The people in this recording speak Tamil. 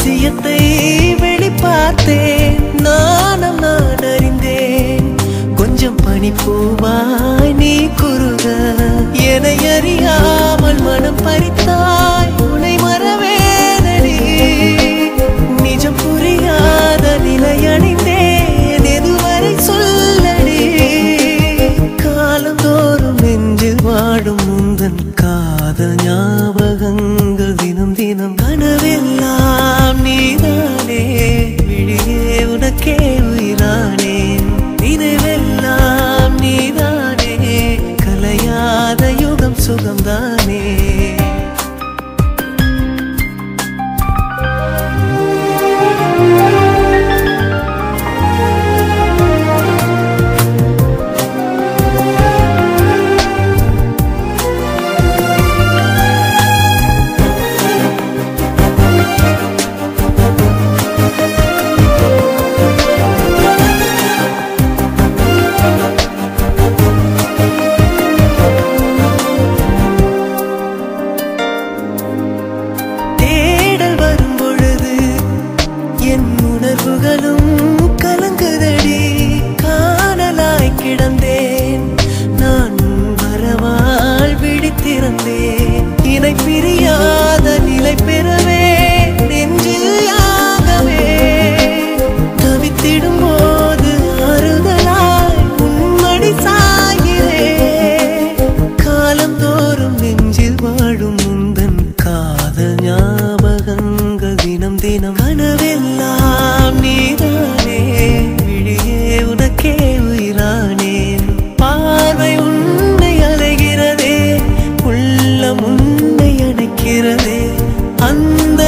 ரகசியத்தை வெளிப்பார்த்தேன். நானும் நான் அறிந்தேன். கொஞ்சம் பனிப்பூவாய் நீ குறுக என்னை அறியாமல் மனம் பறித்தாய். உன்னை மறவேனடி நிஜம் புரியாத நிலை அணிந்தேன். எதுவரை சொல்லடி காலந்தோறும் நெஞ்சில் வாடும் முந்தன் காதல் ஞாபகங்கள் தினம் தினம் கனவெல்லாம் நீதானே. விழியே உனக்கே உயிரானேன். நினைவெல்லாம் நீதானே. கலையாத யுகம் சுகம்தானே. கலங்குதடி காணலாய் கிடந்தேன். நான் வரவால் விழித்திருந்தேன். இணை பிரியாத நிலை பெறவே நெஞ்சில் யாகவே தவித்திடும் போது ஆறுதலாய் உன்மடி சாகிறேன். காலந்தோறும் நெஞ்சில் வாழும் முந்தன் காதல் ஞாபகங்கள் தினம் தினம் கனவெல்லாம் நீதானே. விழியே உனக்கே உயிரானேன். பார்வை உன்னை அலைகிறதே. உள்ளம் உன்னை அணைக்கிறதே. அந்த